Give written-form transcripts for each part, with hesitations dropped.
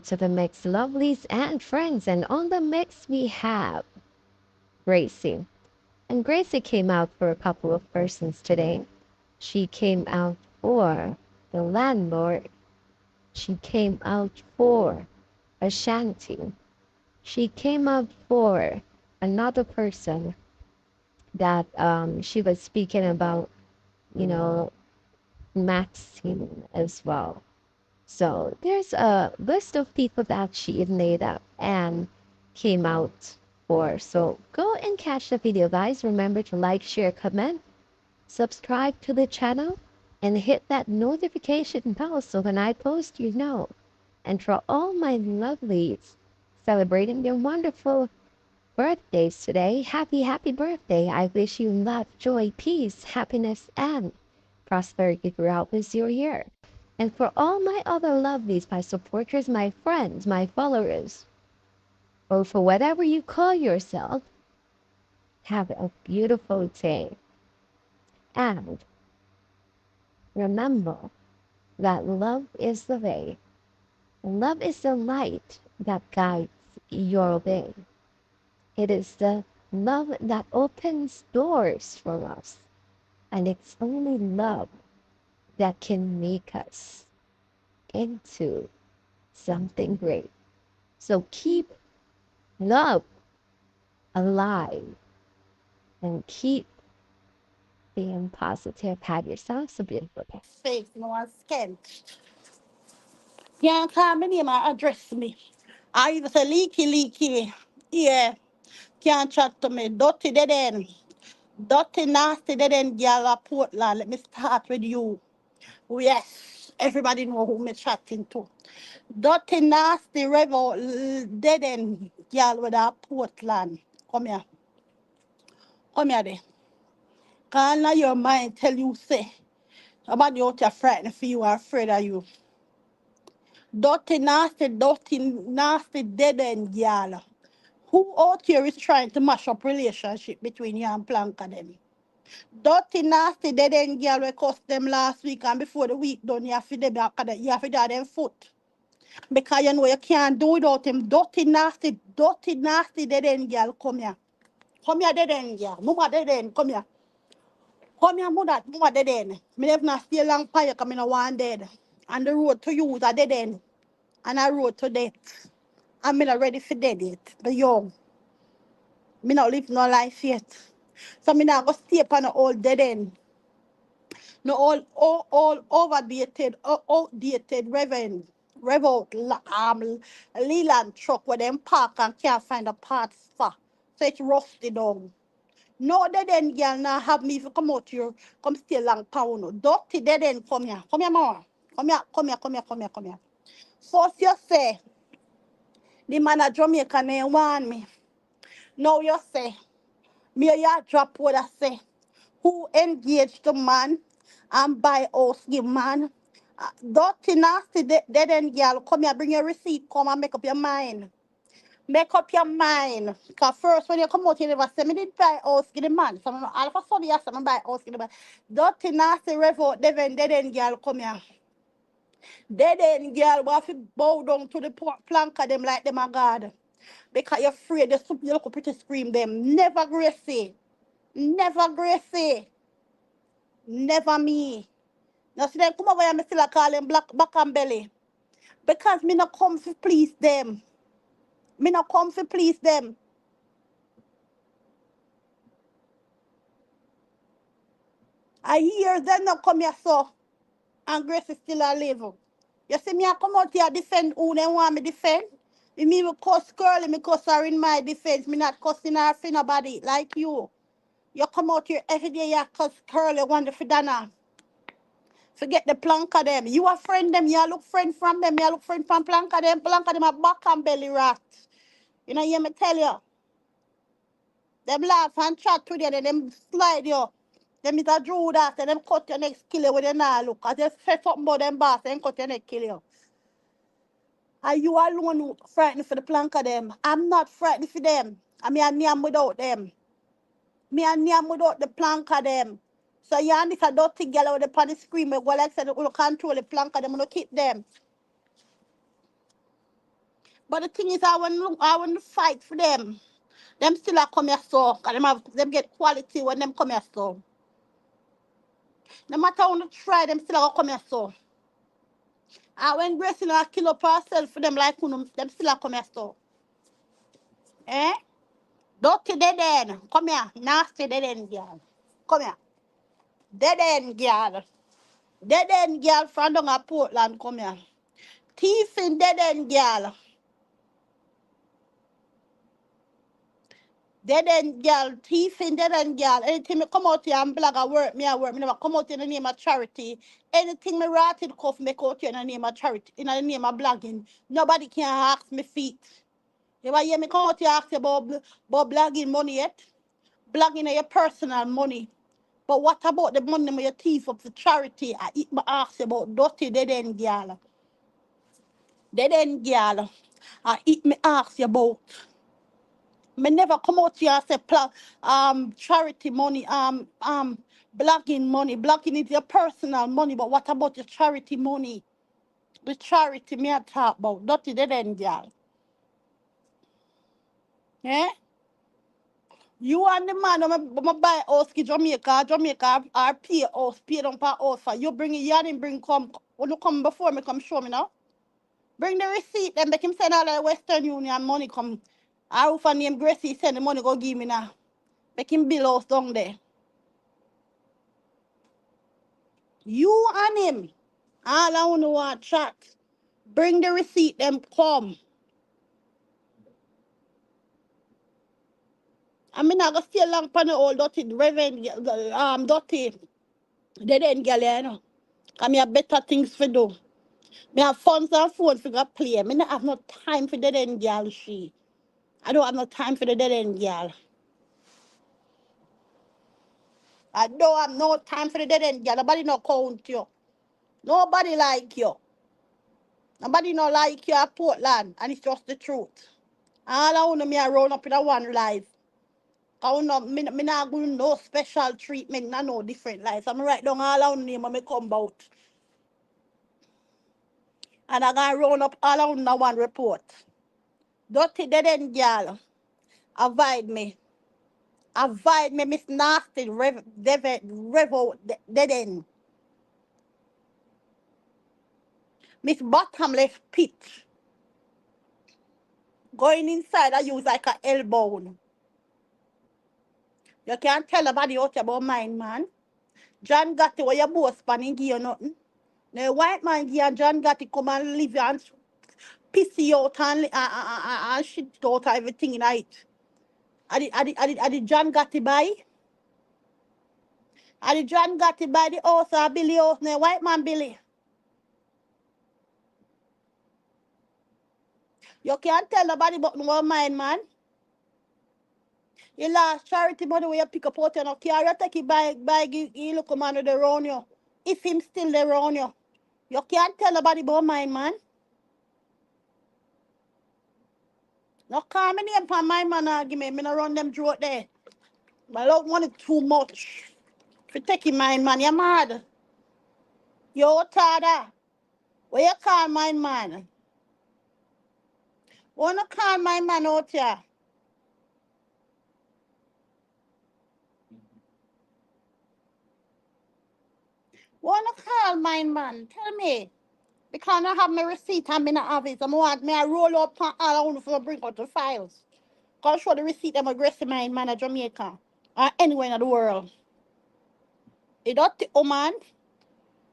to the mix, lovelies and friends. And on the mix, we have Gracie. And Gracie came out for a couple of persons today. She came out for the landlord. She came out for Ashanti. She came out for another person that she was speaking about, you know, Maxine as well. So there's a list of people that she made up and came out for. So go and catch the video, guys. Remember to like, share, comment, subscribe to the channel, and hit that notification bell so when I post, you know. And for all my lovelies celebrating their wonderful birthdays today, happy birthday. I wish you love, joy, peace, happiness, and prosperity throughout this year. And for all my other lovelies, my supporters, my friends, my followers, or for whatever you call yourself, have a beautiful day. And remember that love is the way. Love is the light that guides your way. It is the love that opens doors for us. And it's only love that can make us into something great. So keep love alive and keep being positive. Have yourselves a beautiful day. Face no one scan. Can't call me name or address me. I either say leaky. Yeah. Can't chat to me. Dirty dead end. Dirty nasty dead end girl of Portland. Let me start with you. Yes. Everybody know who me chatting to. Dirty nasty rebel dead end girl with a Portland. Come here. Come here there. Can't let your mind tell you say. Somebody out there frightened for you or afraid of you. Dirty, nasty, dead end girl. Who out here is trying to mash up relationship between you and Planka them? Dirty, nasty, dead end girl we cost them last week and before the week done, you have to them, you have to do them foot. Because you know you can't do without him. Dirty, nasty, dead end girl, come here. Come here, dead end girl. Mama dead end, come here. Come here, mama dead end. Me never not stay long fire because I no want dead. And the road to you is a dead end. And I road to death. I'm not ready for dead yet. But young. Me not live no life yet. So me not go stay upon an old dead end. No all outdated revolt Leland truck where them park and can't find a parts for. So it's rusty down. No dead end girl now have me if you come out here, come stay long town. No. Dirty dead end come here. Come here, mama. Come here. First you say the man at Jamaica name want me. Now you say me a ya drop what I say. Who engaged the man and buy house give man? Dirty nasty dead end girl, come here, bring your receipt, come and make up your mind. Make up your mind. Because first when you come out, you never say, me did buy house give the man. So all of a sudden you say, me buy house give the man. Dirty nasty revolt, dead end girl, come here. Dead end girl, we have to bow down to the plank of them like them a God. Because you're afraid, you look pretty scream them. Never Gracie. Never Gracie. Never me. Now see them come over here, me still a call them black back and belly. Because me not come to please them. Me not come to please them. I hear them not come here so. And Grace is still alive. You see me I come out here defend who they want me defend. Me will cuss girl, me cuss her in my defense. Me not cussing her for nobody like you. You come out here every day, you cuss girl, you want to Dana. Forget the plank of them. You a friend them, you look friend from them, you look friend from plank of them. Plank of them a back and belly rat. You know, hear me tell you. Them laugh and chat to you, then them slide you. Them is a Drew that, and them cut your neck, kill you with your now look. I just say something about them boss, and cut your neck, kill you. Are you alone who frightened for the plank of them? I'm not frightened for them. I mean, I name without them. Me and name without the plank of them. So you and this a dirty girl with the pan scream, go like said, will control the plank of them, will keep them. But the thing is, I want to fight for them. Them still a come here so, cause them get quality when them come here so. No matter how you try, them still a come here so. And when Gracie not kill up herself for them like them still a come here so. Eh? Dirty dead end. Come here. Nasty dead end girl. Come here. Dead end girl. Dead end girl from down at Portland. Come here. Thief in dead end girl. Dead end girl. Thief in dead end girl. Anything me come out here and blog a work, me a work. Me never come out in the name of charity. Anything me write it cuff make out here in the name of charity. In the name of blogging. Nobody can ask me feet. You ever hear me come out here ask you about blogging money yet? Blogging your personal money. But what about the money my thief up for charity? I eat my ask about dirty dead end girl. Dead end girl. I eat me ask you about. Me never come out here and say charity money, blogging money. Blogging is your personal money, but what about your charity money? The charity me I talk about. Dirty dead end girl. Eh? You and the man, I'm buy house in Jamaica, or pay house, pay down for house. You bring it, you didn't bring come, when you come before me, come show me now. Bring the receipt, then make him send all the Western Union money come. I will find name Gracie, send the money, go give me now. Make him bill house down there. You and him, all I want to chat. Bring the receipt, them come. I mean, I go stay long for the old dirty, reverend, dirty, dead end girl, you know. Because I have better things to do. Me have phones and phone for go play. Me not have no time for dead end girl, she. I don't have no time for the dead end girl. I don't have no time for the dead end girl. Nobody no count you. Nobody like you. Nobody no like you at Portland. And it's just the truth. All I want to me I roll up in a one life. I want no, me not going no special treatment, no different life. I'm right down all I want name when me come out. And I gonna roll up all I want one report. Dirty dead end girl. Avoid me. Avoid me, Miss Nasty, Revo, dead end. Miss Bottomless Pit. Going inside, I use like a elbow. You can't tell nobody out about mine, man. John Gotti, where your boss spanning give you nothing. The white man give you John Gotti come and live and piss you out and shit out everything in it. I did John Gotti buy? I did John Gotti buy the house or Billy house, the white man Billy. You can't tell nobody about no mine, man. You lost charity money where you pick up out your car, you take it by you look man with the round you. If him still there around you. You can't tell nobody about mine, man. No call me name for my man argument. Me no run them throat there. My love money too much. If you take it mine, man, you mad. You tada. Where you call mine, man? Wanna call my man out here? Wanna call mine, man? Tell me. Because I have my receipt and me not have it. I want me I roll up and all I want to bring out the files. Cause show the receipt I'm a Gracie mine man at Jamaica. Or anywhere in the world. It don't take man.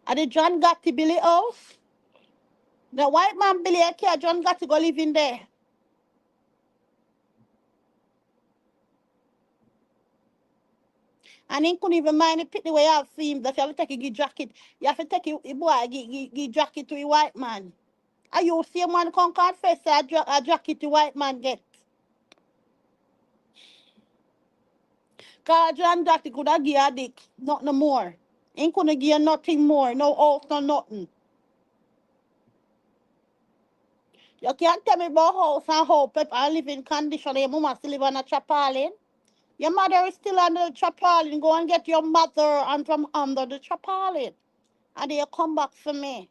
At the John Gotti Billy house. The white man Billy I care John Gotti go live in there. And he couldn't even mind the pick the way I have him that you have to take a jacket. You have to take a boy give jacket to a white man. Are you see man come confess a jacket to white man get? Cause John Gotti could have give a dick, not no more. Ain't gonna give nothing more, no house, no nothing. You can't tell me about house and hope if I live in condition. Your mama still live on a chapalin. Your mother is still under the chapalin. Go and get your mother and from under the chapalin. And then you come back for me.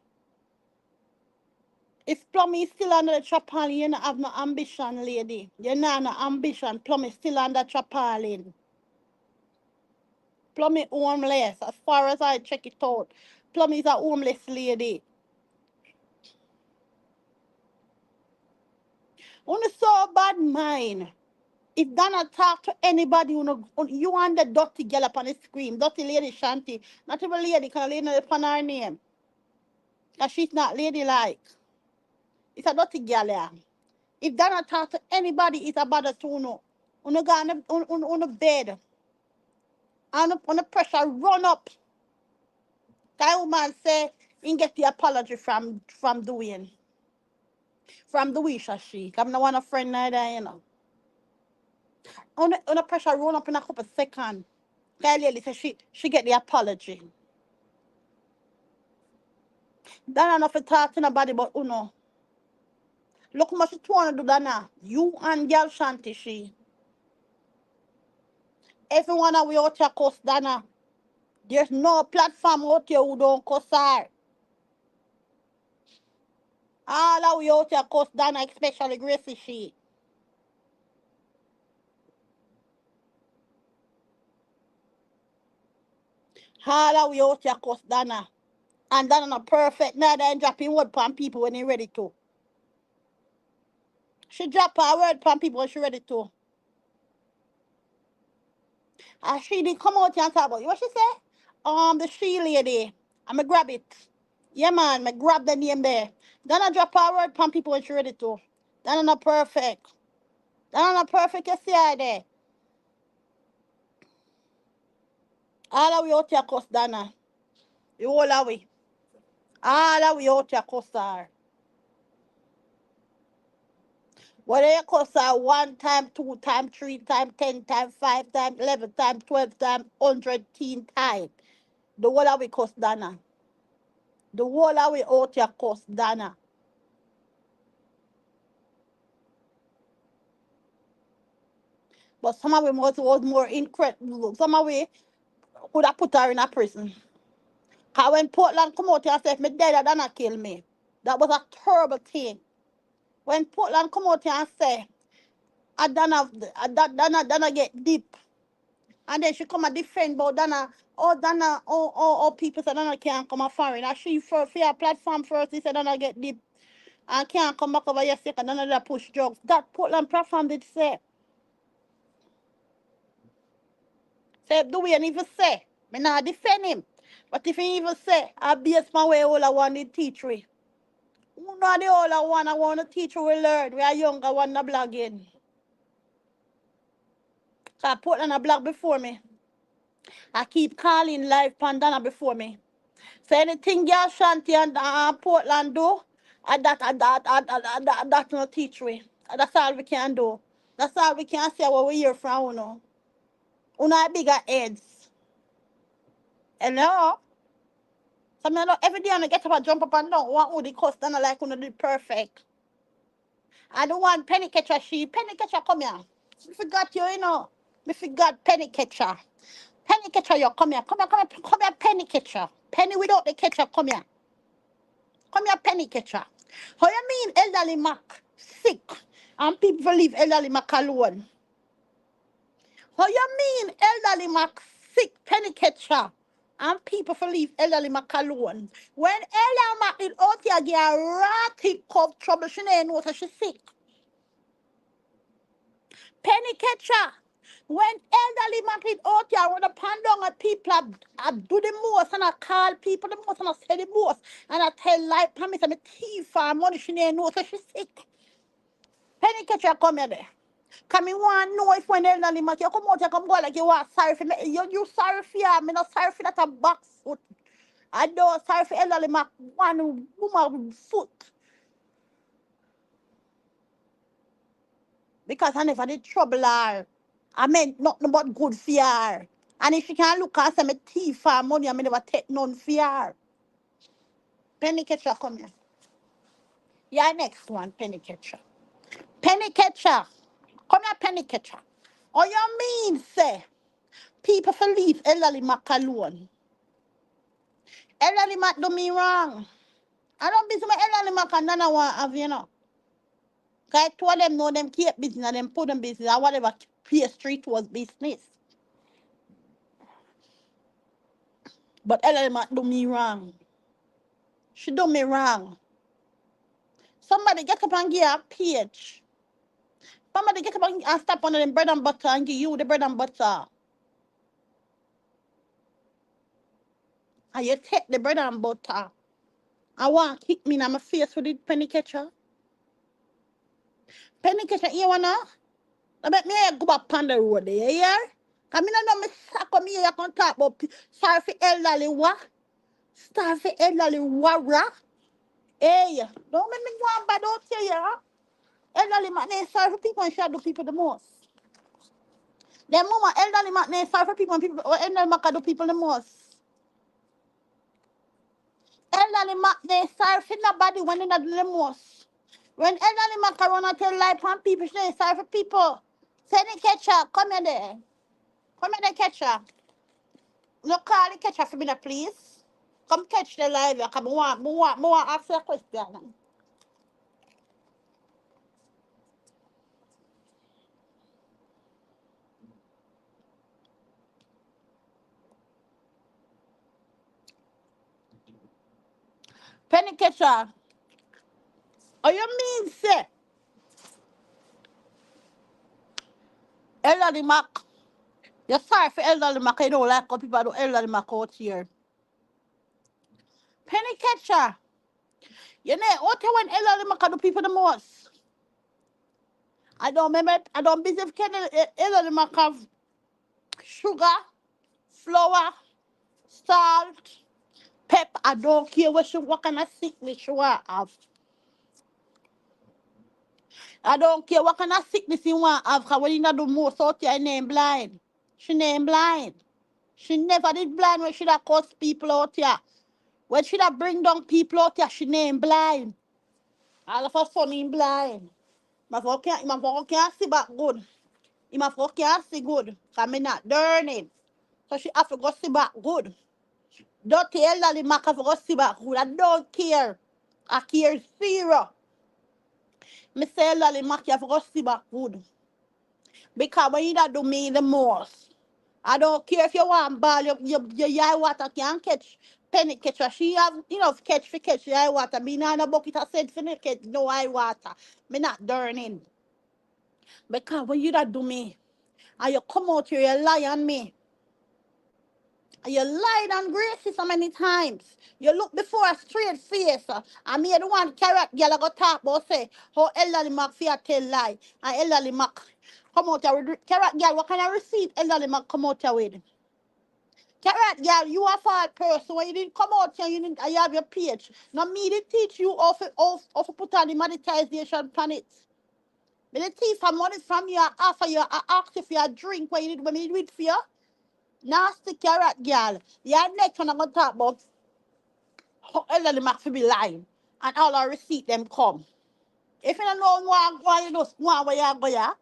If Plummy is still under the trapali, you not have no ambition, lady. You not no ambition. Plummy still under trapali. Plummy homeless. As far as I check it out, Plummy is a homeless lady. On so bad mind. If Donna talk to anybody, you and the dirty girl up on the screen, dirty lady Shanti, not even lady, because lady not upon her name. Because she's not ladylike. It's a dirty girl, yeah. If Donna talk to anybody, it's about a tuno. On go on the bed, on the pressure run up. That woman say, and get the apology from doing. From the wish she. I'm not one of friend neither, you know. On the pressure run up in a couple seconds. That lady say she get the apology. That enough to talk to nobody but uno. Look how much you wanna do that now. You and girl Shanti she. Everyone that we out here cuss Dana. There's no platform out here who don't cuss her. All that we out here cuss Dana, especially Gracie she. All that we out here cuss Dana. And Dana not perfect. Neither and dropping word upon people when they ready to. She drop her word upon people when she ready to. And she didn't come out here and talk about you. What she say? The she lady. I'ma grab it. Yeah, man, me grab the name there. Then I drop a word from people when she ready to. Then I'm not perfect. Then I'm not perfect, you see her there. All of we out here cuss Dana. The whole of we. All of we out here cuss her. Whether you cuss her 1 time, 2 time, 3 time, 10 time, 5 time, 11 time, 12 time, 100 time. The whole of we cuss Dana. The whole of we out here cuss Dana. But some of them was more incredible. Some of we could have put her in a prison. Cause when Portland come out here and say, if me dead, Dana kill me. That was a terrible thing. When Portland come out here and say, Dana get deep. And then she come and defend about Dana, people say Dana can't come a foreign. And she for a platform first, he said Dana get deep. And can't come back over here second, Dana that push drugs. That Portland platform did say. Say, do we even say? Me not defend him. But if he even say, I base my way all I want to teach we. Who know the older one I want to teach we learn. We are younger one not blogging. So I put on a blog before me. I keep calling live Pandana before me. So anything girl Shanti and Portland do, that no teach we. That's all we can do. That's all we can say what we hear from uno. Uno are bigger heads. Hello? So me know every day I get up and jump up and down. One who the cost and like uno did perfect. I don't want penny catcher she. Penny catcher come here. Me forgot you, you know. Me forgot penny catcher. Penny catcher, you come here. Come here, penny catcher. Penny without the catcher, come here. Come here, penny catcher. How you mean elderly Mac sick and people leave elderly Mac alone? How you mean elderly Mac sick, penny catcher, and people for leave elderly Mac alone? When elderly Mac is out here get a ratty cough trouble, she ain't know that she sick. Penny catcher. When elderly man is out here, when the pan down and people are do the most and I call people the most and I say the most and I tell like promise I'm a thief for money she ain't know so she sick. Penny catcher come here there. Come in one know if when elderly man you come out you come go like you want sorry for me. You sorry for ya, me not sorry for that a box foot. I don't sorry for elderly man one woman foot. Because I never did trouble her. I meant nothing but good for her. And if she can look and say me thief for money, I never take none for her. Penny catcher, come here. Yeah, next one, penny catcher. Penny catcher. Come here, penny catcher. Oh, you mean, say, people for leave elderly Mac alone. Elderly Mac do me wrong. I don't be some elderly man can none want have, you know. Cause two of them know them keep business and them put them business and whatever pay street was business. But elderly man do me wrong. She do me wrong. Somebody get up and give her a page. Somebody get up and stop on them bread and butter and give you the bread and butter. And you take the bread and butter. I want to kick me in my face with the penny catcher. Penny catcher, you wanna? I bet me I go back on the road there, yeah? Cause me no know me sack of me here can talk about sorry for elderly what? Sorry for elderly warra. Hey, don't make me go on bad out here, yeah? Elderly man, they sorry for people and shadow people the most. Them mama elderly man, they sorry for people and people, or elderly man can do people the most. Elderly man, they sorry for nobody when they not do the most. When elderly man can run and tell lie upon people, they sorry for people. Send the catcher, come here there. Come here the catcher. Look, call the catcher for me, there, please. Come catch the live. Come want ask you a question. Penny catcher. Oh, you mean say elderly Mac? You're sorry for elderly Mac. I don't like how people do elderly Mac out here. Penny catcher. You know what when elderly Mac do people the most? I don't remember. I don't believe elderly Mac have sugar, flour, salt, pepper. I don't care what kind of sickness you have. I don't care what kind of sickness you want to have, because when you not do most out here, name blind. She name blind. She never did blind when she da cause people out here. When she da bring down people out here, she name blind. All of a sudden, him blind. My phone can't see back good. My phone can't see good, because me not learning. So she have to go see back good. Don't tell that the Mac have to go see back good. I don't care. I care zero. Me say Lally Mac have to go see back good. Because when you not do me the most, I don't care if you want ball, your eye water can catch penny catcher. She have enough catch for catch your eye water. Me not a bucket of said for catch no eye water. Me not durning. Because when you not do me, and you come out here, you lie on me. And you lied on Gracie so many times. You look before a straight face. And me the one carrot girl I go talk about say how elderly Mac fear tell lie. And elderly Mac come out here with carrot girl, what kind of receipt elderly Mac come out here with? Carrot girl, you a fault person. When you didn't come out here, you have your page. Now me to teach you how to put on the monetization plan it. Me the thief some money from you, I offer you, I ask you for your drink when you did when me do it for you. Nasty carrot girl. Your next one I'm gonna talk about how elderly Mac fi be lying. And all our receipt them come. If you don't know why you just go where you go, yeah.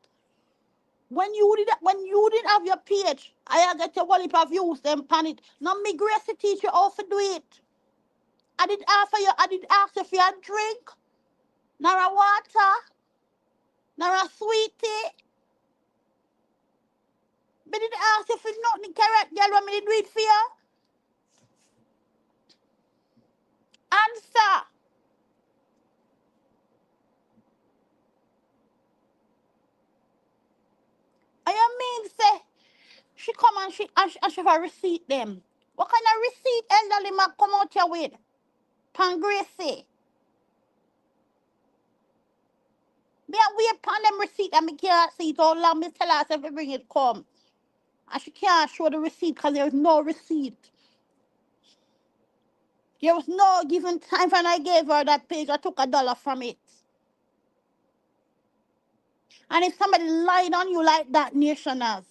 When you didn't have your page, I get your wallet of views them pan it. Now me Gracie teach you how to do it. I did ask you for your drink, nor a water, nor a sweetie. Me did ask you for nothing correct, girl, when me did do it for you. Answer. I mean say she come and she for receipt them. What kind of receipt elderly man come out here with? Pan Gracie. Me and we upon them receipt and me can't see it all long. Me tell her if bring it come. And she can't show the receipt because there is no receipt. There was no given time when I gave her that page. I took $1 from it. And if somebody lied on you like that, nationals,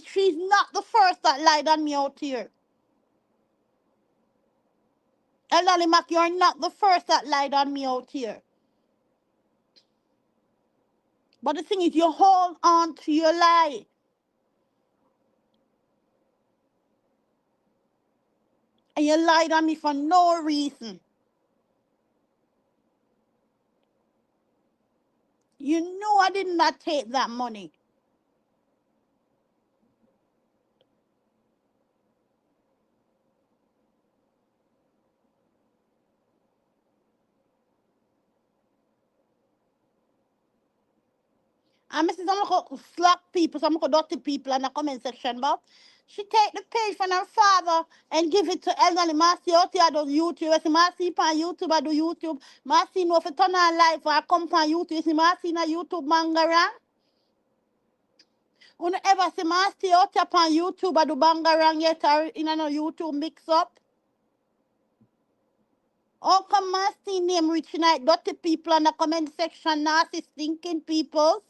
she's not the first that lied on me out here. Elderly Mac, you're not the first that lied on me out here. But the thing is, you hold on to your lie. And you lied on me for no reason. You know I did not take that money. And Mrs. I'm going to slap people, so I'm going to dirty people in the comment section. But she take the page from her father and give it to elderly. Marcy out here does YouTube. See Marcy on YouTube, I do YouTube. Marcy know if it turn on live or I come on YouTube. See Marcy in a YouTube bangarang. You ever see Marcy out here on YouTube, I do bangarang yet or in a YouTube mix up. How come Marcy name rich night dirty people in the comment section, nasty stinking people?